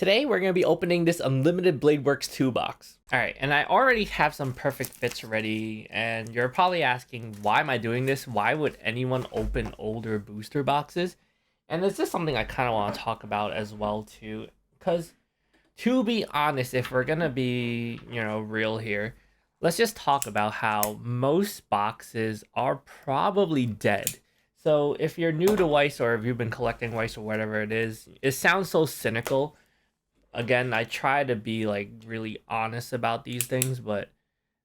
Today we're going to be opening this Unlimited Bladeworks 2 box. Alright, and I already have some perfect fits ready, and you're probably asking, why am I doing this? Why would anyone open older booster boxes? And this is something I kind of want to talk about as well too, because to be honest, if we're going to be, real here, let's just talk about how most boxes are probably dead. So if you're new to Weiss, or if you've been collecting Weiss or whatever it is, it sounds so cynical. Again, I try to be really honest about these things, but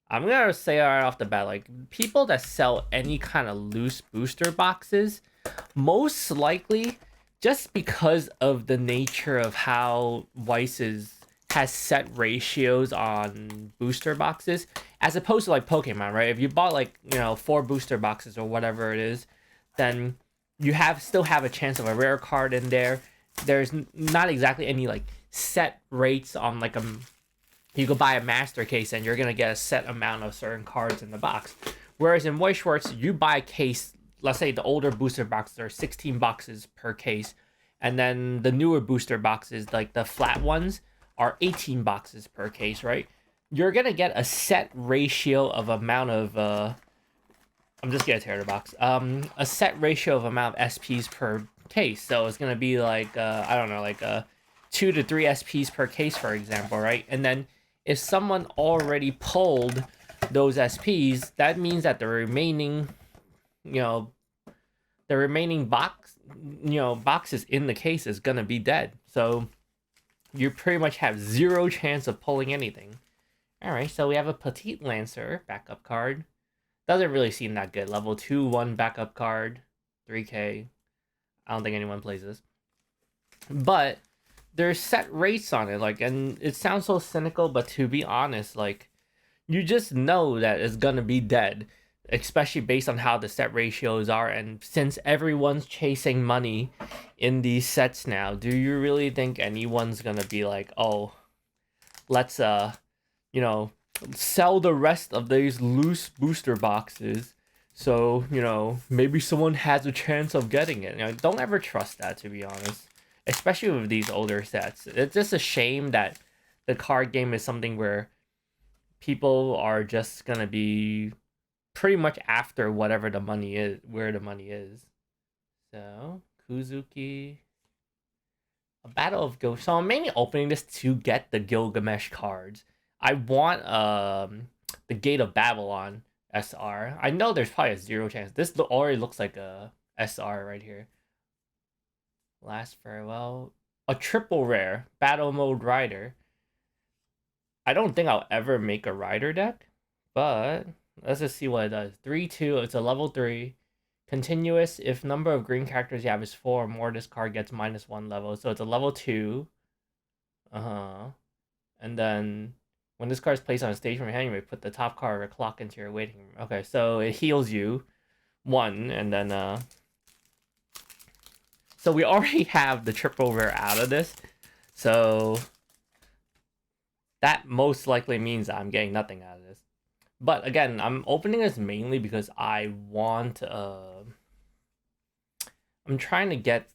I'm gonna say right off the bat, people that sell any kind of loose booster boxes, most likely, just because of the nature of how Weiss has set ratios on booster boxes, as opposed to Pokemon, right? If you bought 4 booster boxes or whatever it is, then you still have a chance of a rare card in there. There's not exactly any set rates on you could buy a master case and you're gonna get a set amount of certain cards in the box. Whereas in Weiss Schwarz, you buy a case, let's say the older booster boxes are 16 boxes per case, and then the newer booster boxes, like the flat ones, are 18 boxes per case, right? You're gonna get a set ratio of amount of I'm just gonna tear the box. A set ratio of amount of SPs per case. So it's gonna be I don't know, 2 to 3 SPs per case, for example, right? And then if someone already pulled those SPs, that means that the remaining, boxes in the case is gonna be dead. So you pretty much have 0 chance of pulling anything. All right, so we have a Petite Lancer backup card. Doesn't really seem that good. Level 2/1 backup card, 3K. I don't think anyone plays this. But there's set rates on it, and it sounds so cynical, but to be honest, you just know that it's gonna be dead, especially based on how the set ratios are. And since everyone's chasing money in these sets now, do you really think anyone's gonna be oh, let's sell the rest of these loose booster boxes, so maybe someone has a chance of getting it? Don't ever trust that, to be honest, especially with these older sets. It's just a shame that the card game is something where people are just gonna be pretty much after whatever the money is, where the money is. So Kuzuki, a battle of Gil. So I'm mainly opening this to get the Gilgamesh cards. I want the Gate of Babylon SR. I know there's probably a 0 chance. This already looks like a SR right here. Last Farewell. A triple rare Battle Mode Rider. I don't think I'll ever make a Rider deck, but let's just see what it does. 3/2. It's a level 3. Continuous. If number of green characters you have is 4 or more, this card gets -1 level. So it's a level 2. And then when this card is placed on a stage from your hand, you may put the top card of a clock into your waiting room. Okay, so it heals you 1, and then so we already have the triple rare out of this. So that most likely means I'm getting nothing out of this. But again, I'm opening this mainly because I want I'm trying to get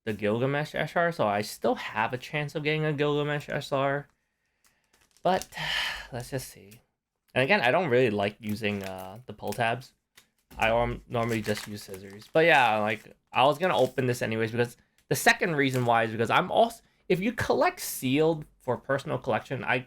the Gilgamesh SR, so I still have a chance of getting a Gilgamesh SR. But let's just see. And again, I don't really like using the pull tabs. I normally just use scissors. But yeah, I was gonna open this anyways, because the second reason why is because I'm also, if you collect sealed for personal collection, I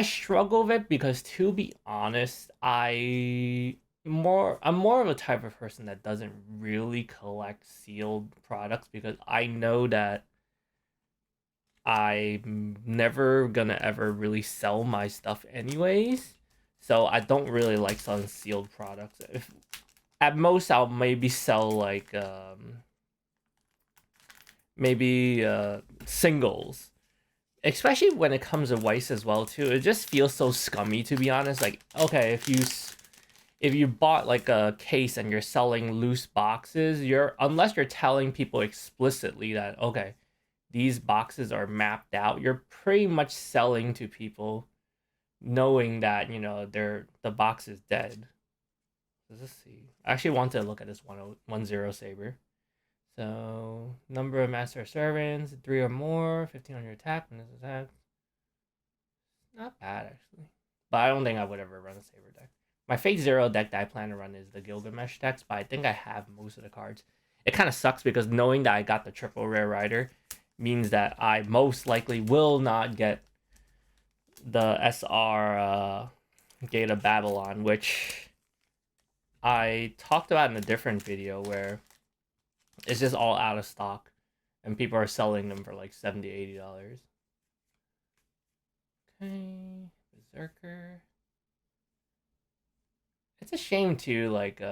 struggle with it, because to be honest, I'm more of a type of person that doesn't really collect sealed products, because I know that I'm never gonna ever really sell my stuff anyways. So I don't really like selling sealed products. If at most I'll maybe sell maybe singles. Especially when it comes to Weiss as well too. It just feels so scummy, to be honest. Okay, if you bought a case and you're selling loose boxes, unless you're telling people explicitly that, okay, these boxes are mapped out, you're pretty much selling to people knowing that the box is dead. Let's see. I actually want to look at this 1-0 Saber. So number of master servants, 3 or more, 1500 attack, when this attack. Not bad actually. But I don't think I would ever run a Saber deck. My Fate Zero deck that I plan to run is the Gilgamesh decks, but I think I have most of the cards. It kind of sucks because knowing that I got the triple rare rider means that I most likely will not get the SR Gate of Babylon, which I talked about in a different video where it's just all out of stock and people are selling them for like $70, $80. Okay, Berserker. It's a shame too, like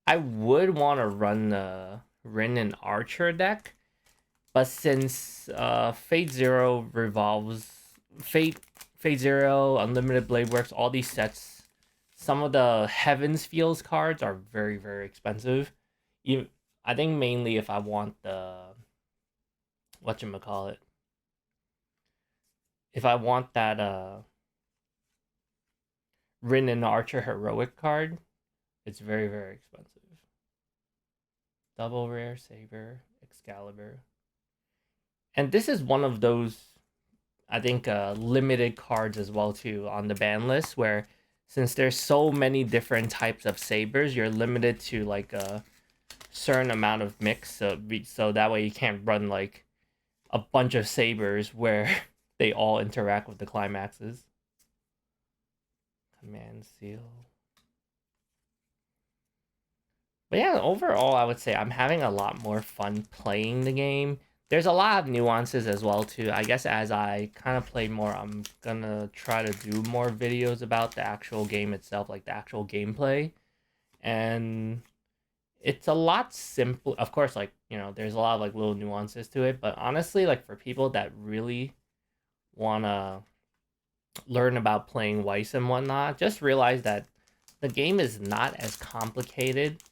I would want to run the Rin and Archer deck, but since Fate Zero revolves Fate Zero, Unlimited Blade Works, all these sets, some of the Heavens Fields cards are very, very expensive. I think mainly if I want the whatchamacallit. If I want that Rin and Archer heroic card, it's very, very expensive. Double rare Saber, Excalibur. And this is one of those, I think, limited cards as well too on the ban list, where since there's so many different types of sabers, you're limited to like a certain amount of mix, so that way you can't run like a bunch of sabers where they all interact with the climaxes. Command seal. But yeah, overall, I would say I'm having a lot more fun playing the game. There's a lot of nuances as well too. I guess as I kind of play more, I'm gonna try to do more videos about the actual game itself, like the actual gameplay. And it's a lot simple. Of course, like, you know, there's a lot of like little nuances to it, but honestly, like for people that really wanna learn about playing Weiss and whatnot, just realize that the game is not as complicated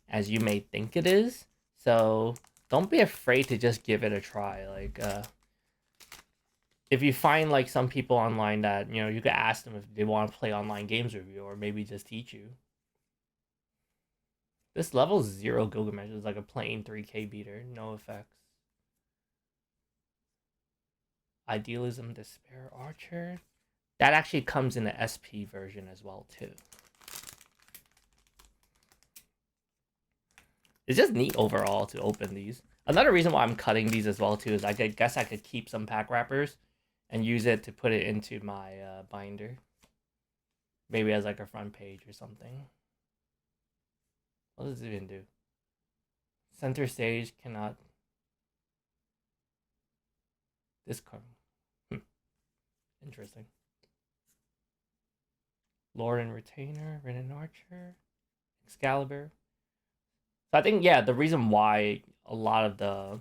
as you may think it is. So don't be afraid to just give it a try. Like if you find like some people online that, you know, you could ask them if they want to play online games with you or maybe just teach you. This level 0 Gilgamesh is like a plain 3k beater, no effects. Idealism, Despair, Archer. That actually comes in the SP version as well too. It's just neat overall to open these. Another reason why I'm cutting these as well too is I guess I could keep some pack wrappers and use it to put it into my binder. Maybe as like a front page or something. What does it even do? Center stage cannot discard. Interesting. Lord and Retainer, Rin and Archer, Excalibur. So I think, yeah, the reason why a lot of the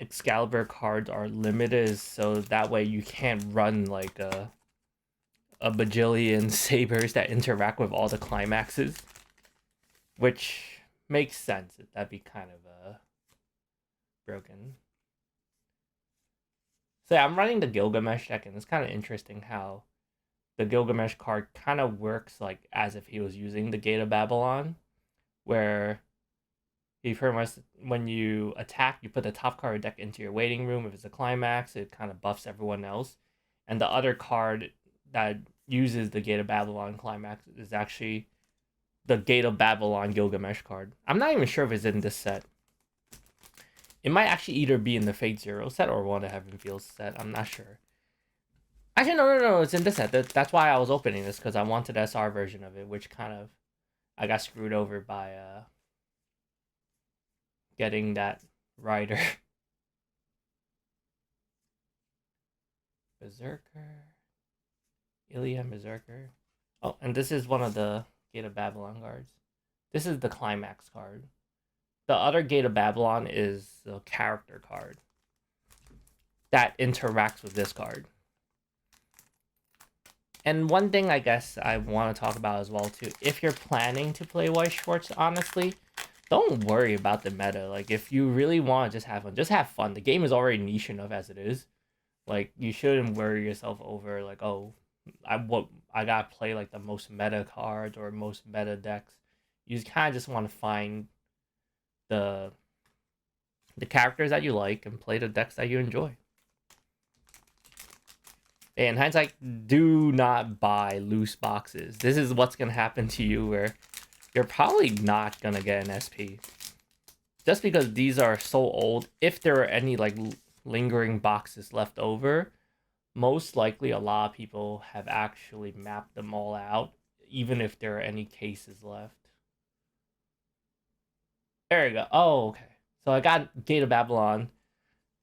Excalibur cards are limited is so that way you can't run like a bajillion sabers that interact with all the climaxes, which makes sense. That'd be kind of broken. So yeah, I'm running the Gilgamesh deck, and it's kind of interesting how the Gilgamesh card kind of works like as if he was using the Gate of Babylon, where he pretty much, when you attack, you put the top card of deck into your waiting room. If it's a climax, it kind of buffs everyone else. And the other card that uses the Gate of Babylon climax is actually the Gate of Babylon Gilgamesh card. I'm not even sure if it's in this set. It might actually either be in the Fate Zero set or one of the Heaven Fields set. I'm not sure. Actually, no, it's in this set. That's why I was opening this, because I wanted the SR version of it, which kind of, I got screwed over by getting that rider. Berserker. Ilium Berserker. Oh, and this is one of the Gate of Babylon cards. This is the Climax card. The other Gate of Babylon is the character card that interacts with this card. And one thing I guess I want to talk about as well too, if you're planning to play Weiss Schwarz, honestly, don't worry about the meta. Like, if you really want to just have fun. The game is already niche enough as it is. Like, you shouldn't worry yourself over like, oh, I gotta play like the most meta cards or most meta decks. You kind of just want to find the the characters that you like and play the decks that you enjoy. In hindsight, do not buy loose boxes. This is what's going to happen to you where you're probably not going to get an SP. Just because these are so old, if there are any like lingering boxes left over, most likely a lot of people have actually mapped them all out, even if there are any cases left. There you go. Oh, okay. So I got Gate of Babylon,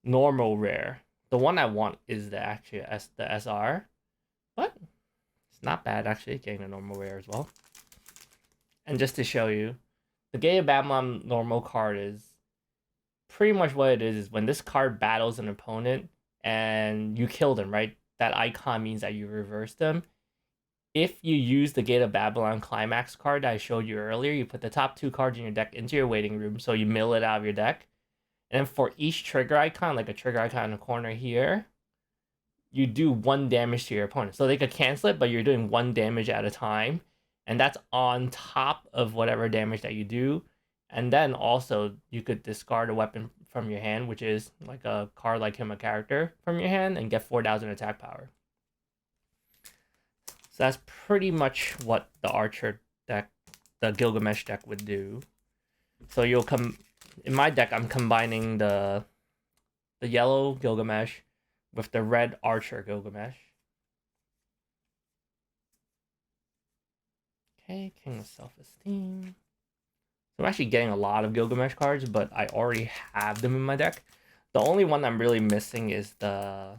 normal rare. The one I want is the SR, but it's not bad actually getting a normal rare as well. And just to show you, the Gate of Babylon normal card is pretty much what it is when this card battles an opponent and you kill them, right? That icon means that you reverse them. If you use the Gate of Babylon Climax card that I showed you earlier, you put the top 2 cards in your deck into your waiting room, so you mill it out of your deck. And then for each trigger icon, like a trigger icon in the corner here, you do 1 damage to your opponent. So they could cancel it, but you're doing 1 damage at a time. And that's on top of whatever damage that you do. And then also, you could discard a weapon from your hand, which is like a card like him, a character, from your hand, and get 4,000 attack power. So that's pretty much what the Archer deck, the Gilgamesh deck would do. So you'll come... In my deck, I'm combining the yellow Gilgamesh with the red Archer Gilgamesh. Okay, King of Self-Esteem. So I'm actually getting a lot of Gilgamesh cards, but I already have them in my deck. The only one I'm really missing is the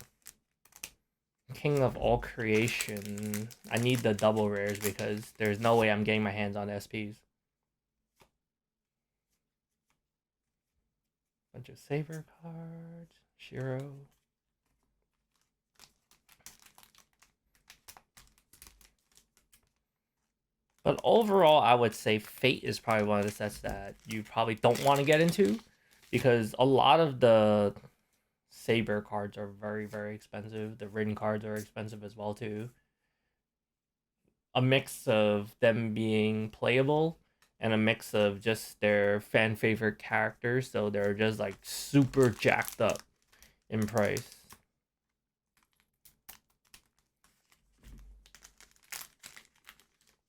King of All Creation. I need the double rares because there's no way I'm getting my hands on SPs. Bunch of Saber cards. Shiro. But overall, I would say Fate is probably one of the sets that you probably don't want to get into because a lot of the Saber cards are very, very expensive. The Rin cards are expensive as well, too. A mix of them being playable and a mix of just their fan favorite characters, so they're just like super jacked up in price.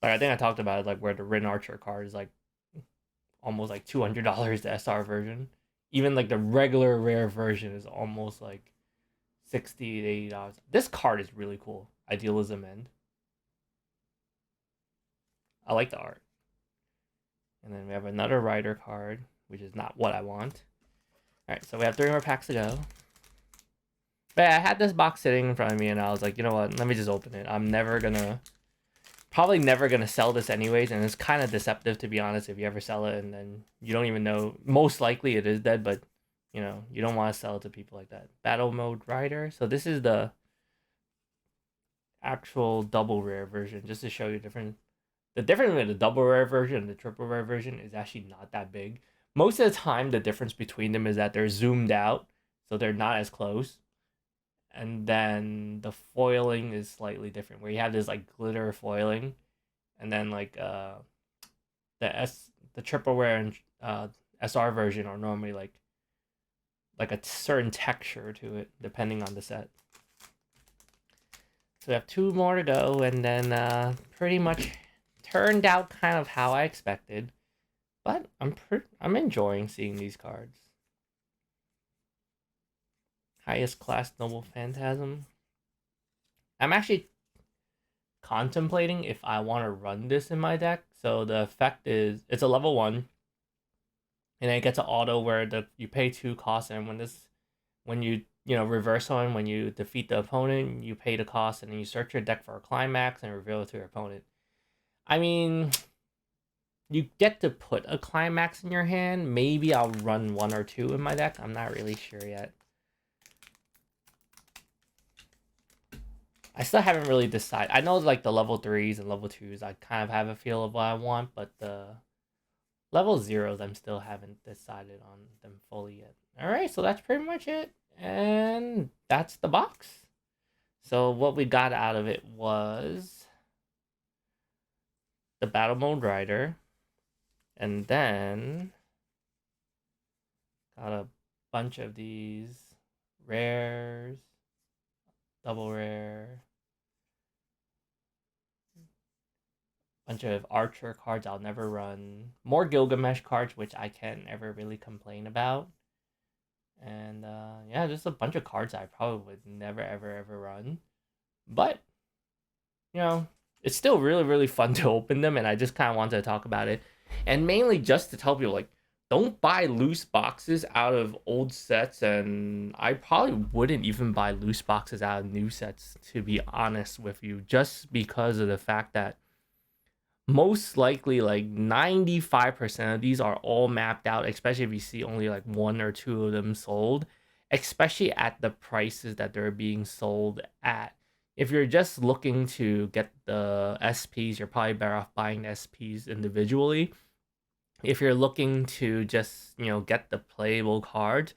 Like I think I talked about it, like where the Rin Archer card is like almost like $200 the SR version. Even like the regular rare version is almost like $60 to $80. This card is really cool. Idealism End. I like the art. And then we have another Rider card, which is not what I want. Alright, so we have 3 more packs to go. But yeah, I had this box sitting in front of me and I was like, you know what, let me just open it. I'm probably never gonna sell this anyways, and it's kind of deceptive to be honest if you ever sell it and then you don't even know. Most likely it is dead, but you know, you don't want to sell it to people like that. Battle Mode Rider. So this is the actual double rare version, just to show you the difference with the double rare version and the triple rare version is actually not that big. Most of the time, the difference between them is that they're zoomed out, so they're not as close. And then the foiling is slightly different, where you have this like glitter foiling, and then like the triple rare and SR version are normally like a certain texture to it, depending on the set. So we have 2 more to go, and then pretty much turned out kind of how I expected, but I'm enjoying seeing these cards. Highest class Noble Phantasm. I'm actually contemplating if I want to run this in my deck. So the effect is it's a level 1, and then it gets an auto where you pay 2 costs, and when you reverse on when you defeat the opponent, you pay the cost, and then you search your deck for a climax and reveal it to your opponent. I mean, you get to put a climax in your hand. Maybe I'll run 1 or 2 in my deck. I'm not really sure yet. I still haven't really decided. I know like the level 3s and level 2s, I kind of have a feel of what I want, but the level 0s, I'm still haven't decided on them fully yet. Alright, so that's pretty much it. And that's the box. So what we got out of it was the Battle Mode Rider. And then got a bunch of these rares, double rare, bunch of Archer cards I'll never run, more Gilgamesh cards, which I can't ever really complain about. And yeah, just a bunch of cards I probably would never ever run. But, you know, it's still really fun to open them, and I just kind of wanted to talk about it. And mainly just to tell people, like, don't buy loose boxes out of old sets, and I probably wouldn't even buy loose boxes out of new sets, to be honest with you, just because of the fact that most likely like 95% of these are all mapped out, especially if you see only like one or two of them sold, especially at the prices that they're being sold at. If you're just looking to get the SPs, you're probably better off buying the SPs individually. If you're looking to just, get the playable cards,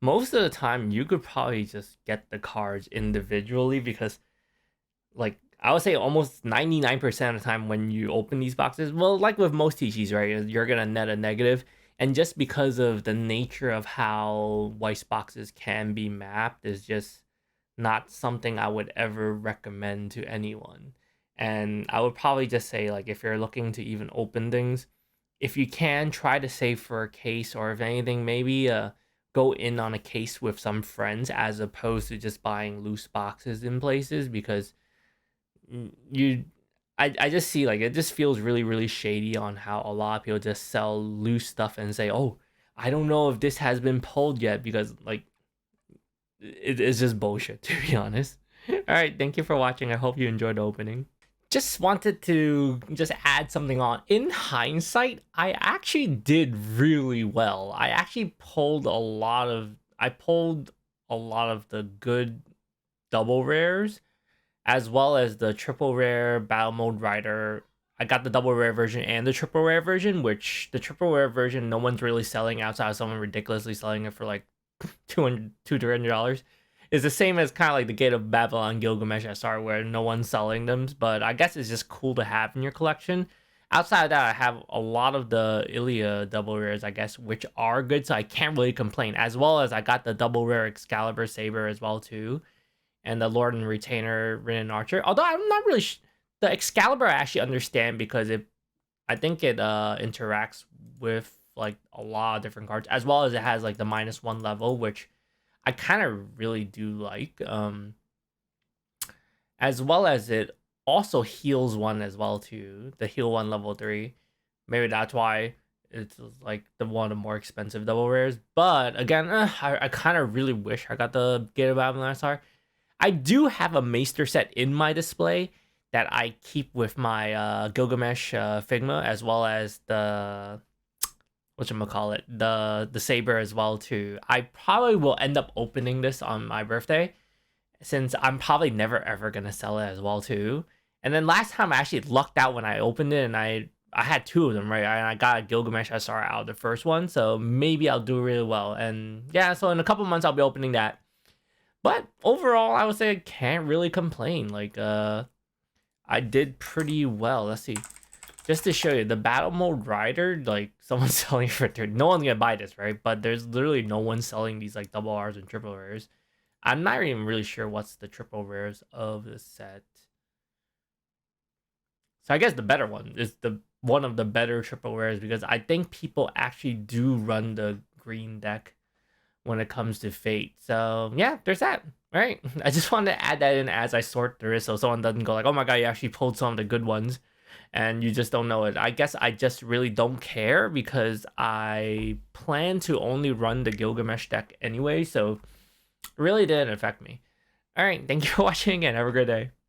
most of the time you could probably just get the cards individually, because like I would say almost 99% of the time when you open these boxes, well, like with most TCs, right, you're gonna net a negative. And just because of the nature of how Weiss boxes can be mapped is just not something I would ever recommend to anyone. And I would probably just say, like, if you're looking to even open things, if you can, try to save for a case, or if anything, maybe go in on a case with some friends as opposed to just buying loose boxes in places, because you I just see, like, it just feels really shady on how a lot of people just sell loose stuff and say, oh, I don't know if this has been pulled yet, because like it's just bullshit, to be honest. All right, thank you for watching. I hope you enjoyed the opening. Just wanted to just add something on. In hindsight, I actually did really well. I pulled a lot of the good double rares, as well as the triple rare battle mode rider. I got the double rare version and the triple rare version, which the triple rare version no one's really selling outside of someone ridiculously selling it for like $200. It's the same as kind of like the Gate of Babylon Gilgamesh SR, where no one's selling them, but I guess it's just cool to have in your collection. Outside of that, I have a lot of the Ilia double rares, I guess, which are good, so I can't really complain. As well as I got the double rare Excalibur Saber as well too, and the Lord and Retainer Rin Archer. Although I'm not really the Excalibur I actually understand, because I think it interacts with like a lot of different cards, as well as it has like the -1 level, which I kind of really do like. As well as it also heals 1 as well too. The heal 1 level 3. Maybe that's why it's like the one of the more expensive double rares. But again, I kind of really wish I got the Gate of Babylon SR. I do have a Maester set in my display that I keep with my Gilgamesh Figma, as well as the whatchamacallit, the Saber as well too. I probably will end up opening this on my birthday, since I'm probably never ever gonna sell it as well too. And then last time I actually lucked out when I opened it, and I had 2 of them, right? And I got a Gilgamesh SR out of the first one, so maybe I'll do really well. And yeah, so in a couple months I'll be opening that. But overall, I would say I can't really complain. Like, I did pretty well. Let's see. Just to show you, the battle mode rider, like, someone's selling it for 30. No one's gonna buy this, right? But there's literally no one selling these, like, double R's and triple rares. I'm not even really sure what's the triple rares of the set. So I guess the better one is one of the better triple rares, because I think people actually do run the green deck when it comes to Fate. So yeah, there's that. All right, I just wanted to add that in as I sort through it, so someone doesn't go like, oh my god, you actually pulled some of the good ones and you just don't know it. I guess I just really don't care, because I plan to only run the Gilgamesh deck anyway, so it really didn't affect me. All right, thank you for watching and have a great day.